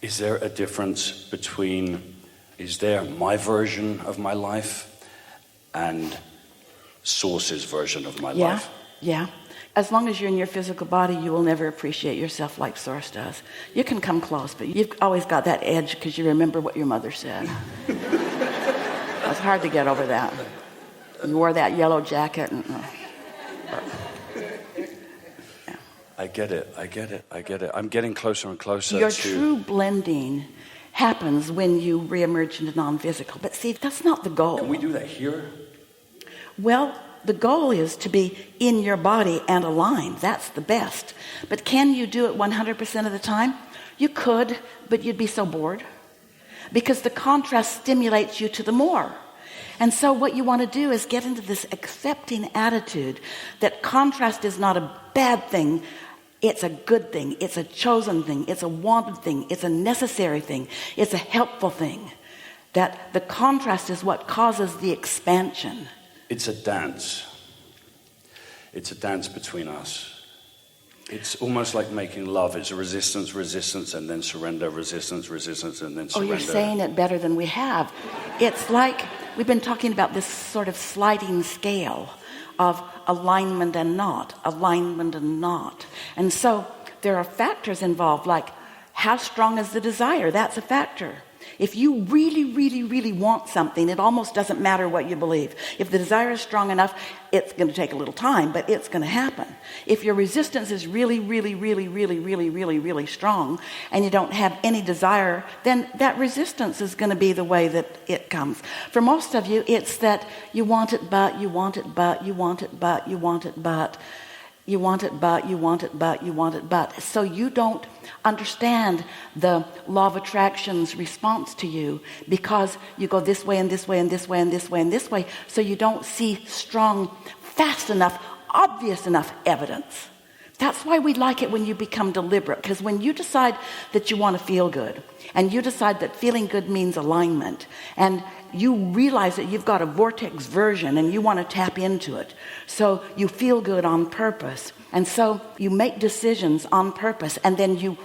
Is there a difference between, is there my version of my life and Source's version of my life? Yeah. As long as you're in your physical body, you will never appreciate yourself like Source does. You can come close, but you've always got that edge because you remember what your mother said. It's hard to get over that. You wore that yellow jacket. I get it. I'm getting closer and closer Your true blending happens when you reemerge into non-physical. But see, that's not the goal. Can we do that here? Well, the goal is to be in your body and aligned. That's the best. But can you do it 100% of the time? You could, but you'd be so bored. Because the contrast stimulates you to the more. And so what you want to do is get into this accepting attitude that contrast is not a bad thing. It's a good thing. It's a chosen thing. It's a wanted thing. It's a necessary thing. It's a helpful thing. That the contrast is what causes the expansion. It's a dance. It's a dance between us. It's almost like making love. It's a resistance, and then surrender, resistance, and then surrender. Oh, you're saying it better than we have. It's like we've been talking about this sort of sliding scale of alignment and not. And so there are factors involved, like how strong is the desire? That's a factor. If you really want something, it almost doesn't matter what you believe. If the desire is strong enough, it's going to take a little time, but it's going to happen. If your resistance is really strong and you don't have any desire, then that resistance is going to be the way that it comes. For most of you, it's that you want it, but you want it, but you want it, but you want it, but you want it, but you want it, but you want it, but. So you don't understand the law of attraction's response to you because you go this way and this way and this way and this way and this way. So you don't see strong, fast enough, obvious enough evidence. That's why we like it when you become deliberate, because when you decide that you want to feel good and you decide that feeling good means alignment and you realize that you've got a vortex version and you want to tap into it. So you feel good on purpose. And so you make decisions on purpose and then you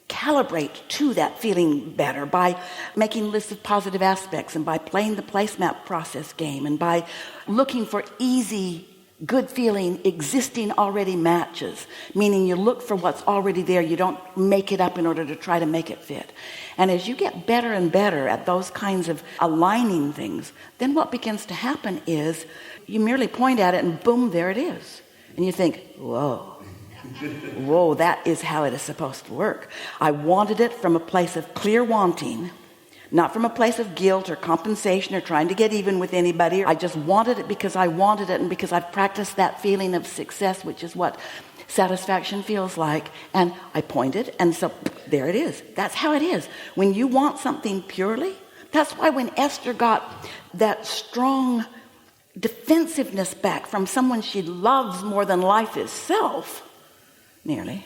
calibrate to that feeling better by making lists of positive aspects and by playing the placemat process game and by looking for easy, good feeling existing already matches, meaning you look for what's already there. You don't make it up in order to try to make it fit. And as you get better and better at those kinds of aligning things, then what begins to happen is you merely point at it and boom, there it is. And you think, whoa, that is how it is supposed to work. I wanted it from a place of clear wanting, not from a place of guilt or compensation or trying to get even with anybody. I just wanted it because I wanted it and because I've practiced that feeling of success, which is what satisfaction feels like. And I pointed, and so there it is. That's how it is. When you want something purely, that's why when Esther got that strong defensiveness back from someone she loves more than life itself, nearly,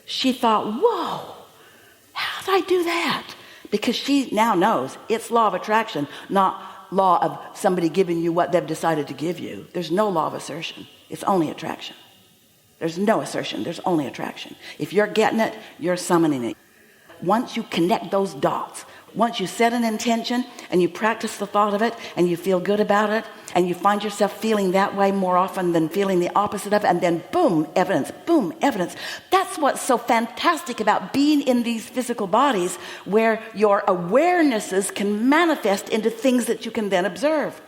she thought, whoa, how did I do that? Because she now knows it's law of attraction, not law of somebody giving you what they've decided to give you. There's no law of assertion. It's only attraction. There's no assertion. There's only attraction. If you're getting it, you're summoning it. Once you connect those dots, once you set an intention and you practice the thought of it and you feel good about it and you find yourself feeling that way more often than feeling the opposite of it, and then boom, evidence, boom, evidence. That's what's so fantastic about being in these physical bodies where your awarenesses can manifest into things that you can then observe.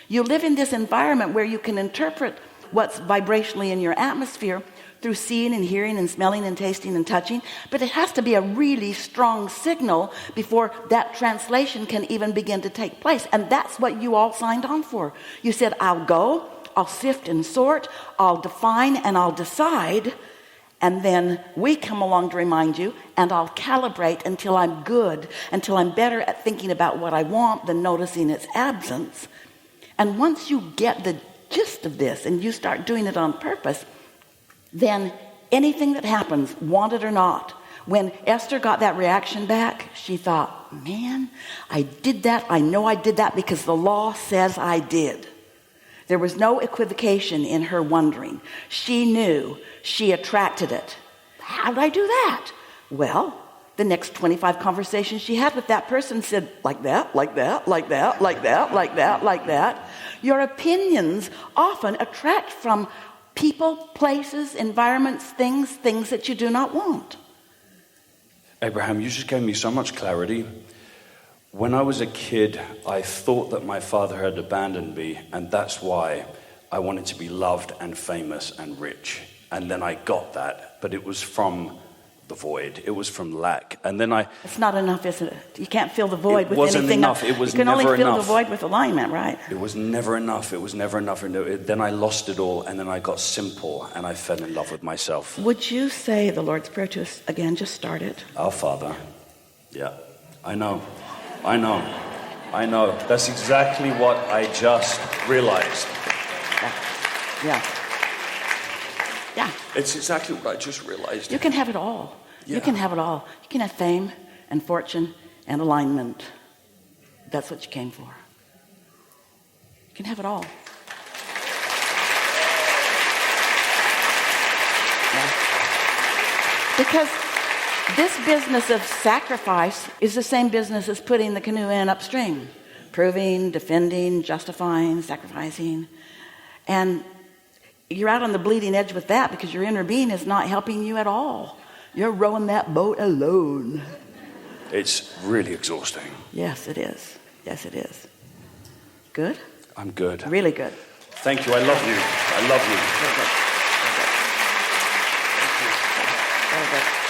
You live in this environment where you can interpret what's vibrationally in your atmosphere through seeing and hearing and smelling and tasting and touching, but it has to be a really strong signal before that translation can even begin to take place. And that's what you all signed on for. You said, I'll go, I'll sift and sort, I'll define and I'll decide, and then we come along to remind you, and I'll calibrate until I'm good, until I'm better at thinking about what I want than noticing its absence. And once you get the gist of this and you start doing it on purpose, then anything that happens, wanted or not, when Esther got that reaction back, she thought, man, I did that. I know I did that because the law says I did. There was no equivocation in her wondering. She knew she attracted it. How did I do that? Well, the next 25 conversations she had with that person said, like that, like that, like that, like that, like that, like that. Your opinions often attract from people, places, environments, things that you do not want. Abraham, you just gave me so much clarity. When I was a kid, I thought that my father had abandoned me, and that's why I wanted to be loved and famous and rich. And then I got that, but it was from the void. It was from lack. And then It's not enough, isn't it? You can't fill the void with wasn't anything enough. else. It was you can never only fill enough. the void with alignment, right? It was never enough. It was never enough. And then I lost it all, and then I got simple, and I fell in love with myself. Would you say the Lord's Prayer to us again? Just start it. Our Father. Yeah, I know. That's exactly what I just realized. Yeah. It's exactly what I just realized. You can have it all. Yeah. You can have it all. You can have fame and fortune and alignment. That's what you came for. You can have it all. Yeah. Because this business of sacrifice is the same business as putting the canoe in upstream. Proving, defending, justifying, sacrificing. And you're out on the bleeding edge with that because your inner being is not helping you at all. You're rowing that boat alone. It's really exhausting. Yes, it is. Yes, it is. Good? I'm good. Really good. Thank you. I love you. I love you. Very good. Very good. Very good.